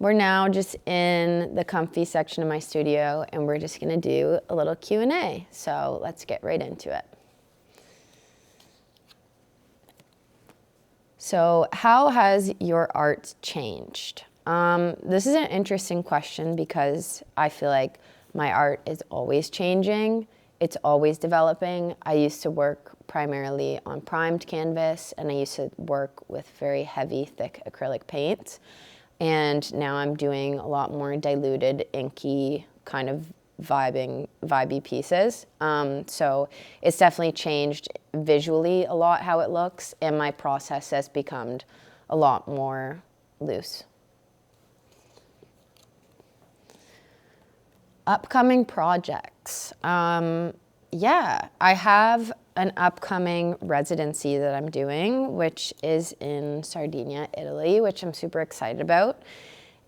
We're now just in the comfy section of my studio, and we're just gonna do a little Q&A. So let's get right into it. So how has your art changed? This is an interesting question because I feel like my art is always changing. It's always developing. I used to work primarily on primed canvas, and I used to work with very heavy, thick acrylic paints. And now I'm doing a lot more diluted, inky, kind of vibey pieces. So it's definitely changed visually a lot how it looks, and my process has become a lot more loose. Upcoming projects. Yeah, I have an upcoming residency that I'm doing, which is in Sardinia, Italy, which I'm super excited about.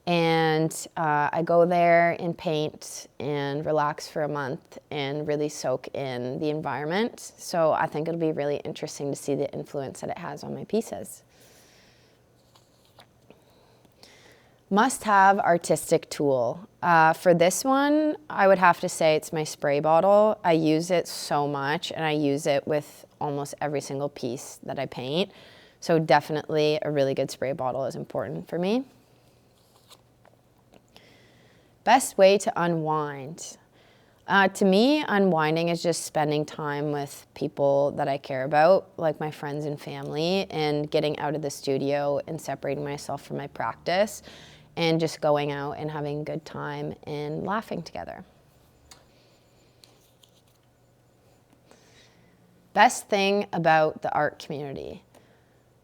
And I go there and paint and relax for a month and really soak in the environment. So I think it'll be really interesting to see the influence that it has on my pieces. Must-have artistic tool. For this one, I would have to say it's my spray bottle. I use it so much, and I use it with almost every single piece that I paint. So definitely a really good spray bottle is important for me. Best way to unwind. To me, unwinding is just spending time with people that I care about, like my friends and family, and getting out of the studio and separating myself from my practice, and just going out and having a good time and laughing together. Best thing about the art community.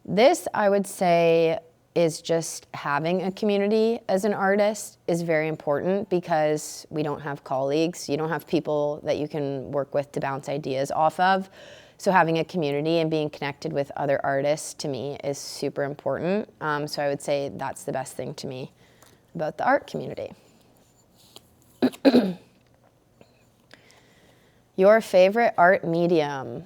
This, I would say, is just having a community as an artist is very important because we don't have colleagues. You don't have people that you can work with to bounce ideas off of. So having a community and being connected with other artists, to me, is super important. So I would say that's the best thing to me about the art community. Your favorite art medium.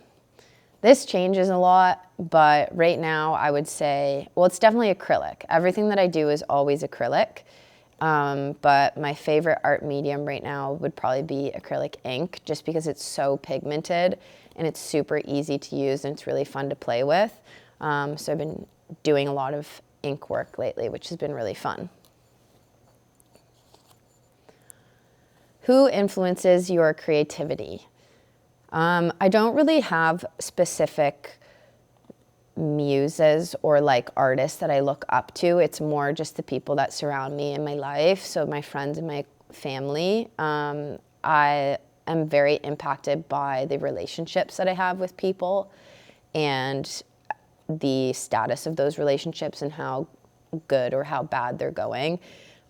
This changes a lot, but right now I would say, well, it's definitely acrylic. Everything that I do is always acrylic, but my favorite art medium right now would probably be acrylic ink, just because it's so pigmented and it's super easy to use and it's really fun to play with. So I've been doing a lot of ink work lately, which has been really fun. Who influences your creativity? I don't really have specific muses or like artists that I look up to. It's more just the people that surround me in my life. So my friends and my family. I am very impacted by the relationships that I have with people and the status of those relationships and how good or how bad they're going.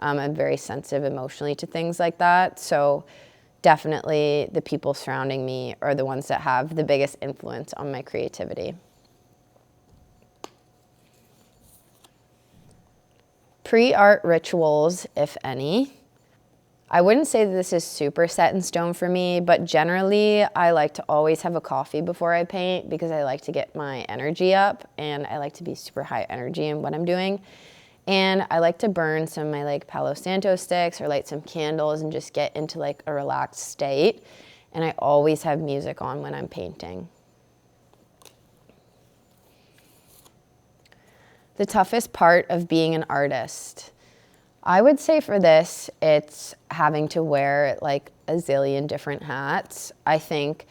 I'm very sensitive emotionally to things like that. So definitely the people surrounding me are the ones that have the biggest influence on my creativity. Pre-art rituals, if any. I wouldn't say that this is super set in stone for me, but generally I like to always have a coffee before I paint because I like to get my energy up and I like to be super high energy in what I'm doing. And I like to burn some of my like Palo Santo sticks or light some candles and just get into like a relaxed state. And I always have music on when I'm painting. The toughest part of being an artist. I would say for this, it's having to wear like a zillion different hats. I think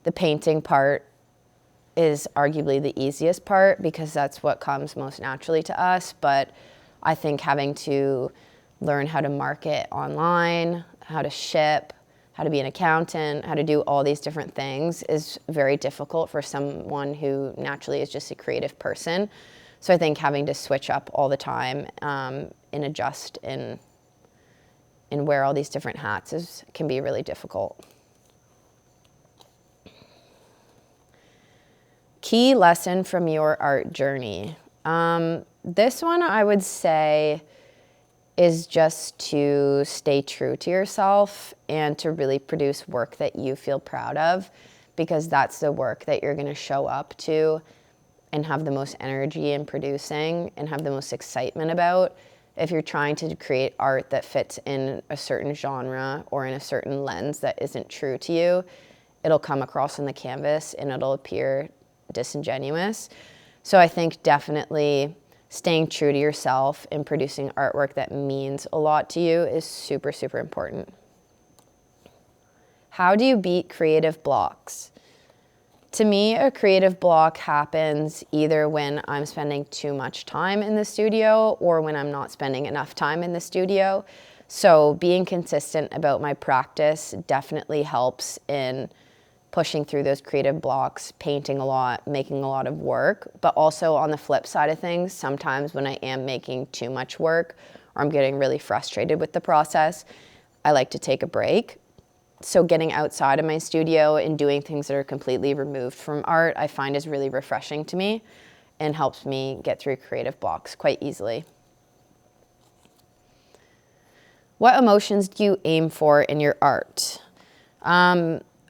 the painting part is arguably the easiest part because that's what comes most naturally to us. But I think having to learn how to market online, how to ship, how to be an accountant, how to do all these different things is very difficult for someone who naturally is just a creative person. So I think having to switch up all the time and adjust and wear all these different hats can be really difficult. Key lesson from your art journey. This one I would say is just to stay true to yourself and to really produce work that you feel proud of, because that's the work that you're going to show up to and have the most energy in producing and have the most excitement about, if you're trying to create art that fits in a certain genre or in a certain lens that isn't true to you, it'll come across on the canvas and it'll appear disingenuous. So I think definitely staying true to yourself and producing artwork that means a lot to you is super, super important. How do you beat creative blocks? To me, a creative block happens either when I'm spending too much time in the studio or when I'm not spending enough time in the studio. So being consistent about my practice definitely helps in pushing through those creative blocks, painting a lot, making a lot of work. But also on the flip side of things, sometimes when I am making too much work or I'm getting really frustrated with the process, I like to take a break. So getting outside of my studio and doing things that are completely removed from art, I find is really refreshing to me and helps me get through creative blocks quite easily. What emotions do you aim for in your art?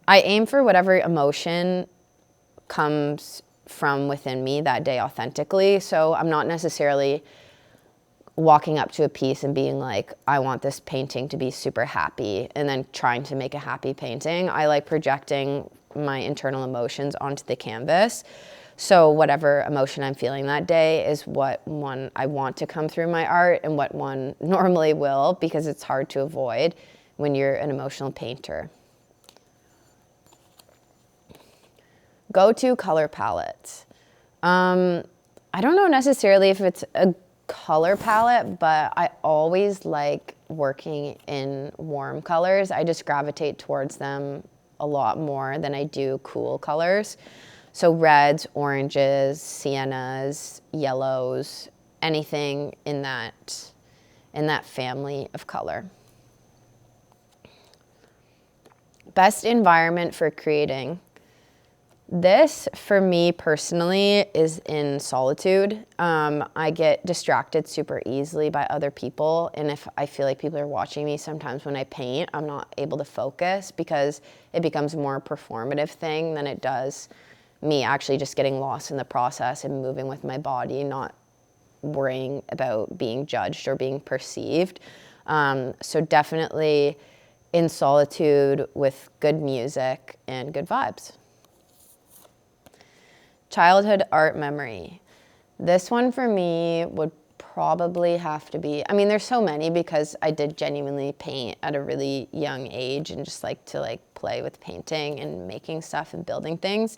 I aim for whatever emotion comes from within me that day authentically. So I'm not necessarily walking up to a piece and being like, I want this painting to be super happy, and then trying to make a happy painting. I like projecting my internal emotions onto the canvas. So whatever emotion I'm feeling that day is what one I want to come through my art and what one normally will, because it's hard to avoid when you're an emotional painter. Go-to color palette. I don't know necessarily if it's a color palette, but I always like working in warm colors. I just gravitate towards them a lot more than I do cool colors. So reds, oranges, siennas, yellows, anything in that family of color. Best environment for creating. This, for me personally, is in solitude. I get distracted super easily by other people, and if I feel like people are watching me, sometimes when I paint, I'm not able to focus because it becomes more a performative thing than it does me actually just getting lost in the process and moving with my body, not worrying about being judged or being perceived. So definitely in solitude with good music and good vibes. Childhood art memory. This one for me would probably have to be, I mean, there's so many because I did genuinely paint at a really young age and just like to play with painting and making stuff and building things.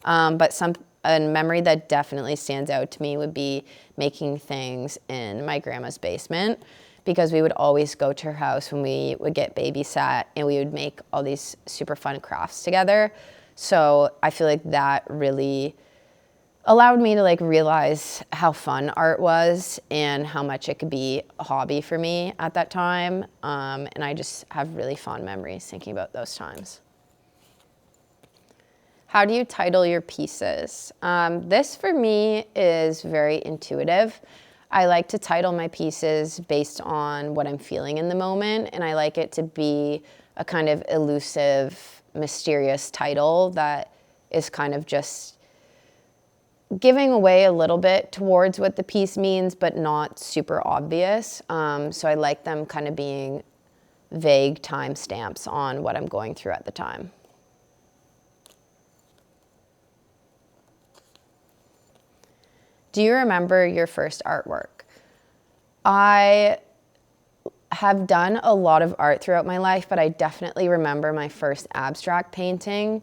But a memory that definitely stands out to me would be making things in my grandma's basement, because we would always go to her house when we would get babysat and we would make all these super fun crafts together. So I feel like that really allowed me to realize how fun art was and how much it could be a hobby for me at that time. And I just have really fond memories thinking about those times. How do you title your pieces? This for me is very intuitive. I like to title my pieces based on what I'm feeling in the moment, and I like it to be a kind of elusive, mysterious title that is kind of just giving away a little bit towards what the piece means, but not super obvious. So I like them kind of being vague timestamps on what I'm going through at the time. Do you remember your first artwork? I have done a lot of art throughout my life, but I definitely remember my first abstract painting.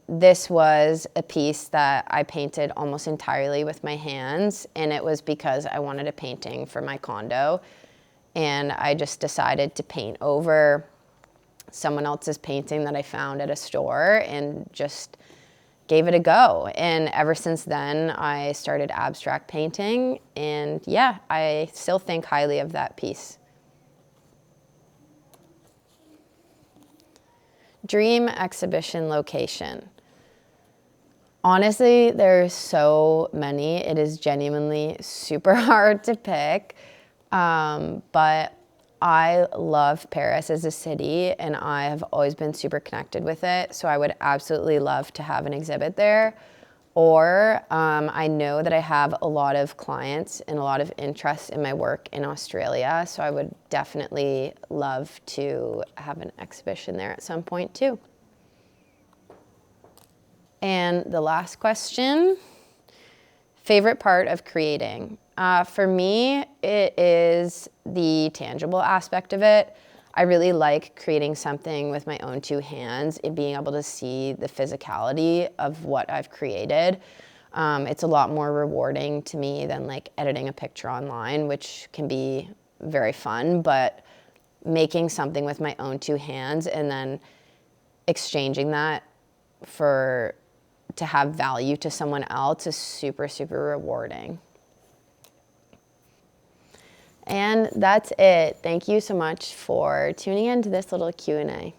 This was a piece that I painted almost entirely with my hands, and it was because I wanted a painting for my condo, and I just decided to paint over someone else's painting that I found at a store and just gave it a go. And ever since then, I started abstract painting, and yeah, I still think highly of that piece. Dream exhibition location. Honestly, there's so many. It is genuinely super hard to pick, but I love Paris as a city, and I have always been super connected with it, so I would absolutely love to have an exhibit there. or I know that I have a lot of clients and a lot of interest in my work in Australia, so I would definitely love to have an exhibition there at some point too. And the last question, favorite part of creating? For me, it is the tangible aspect of it. I really like creating something with my own two hands and being able to see the physicality of what I've created. It's a lot more rewarding to me than like editing a picture online, which can be very fun, but making something with my own two hands and then exchanging that to have value to someone else is super, super rewarding. And that's it. Thank you so much for tuning in to this little Q&A.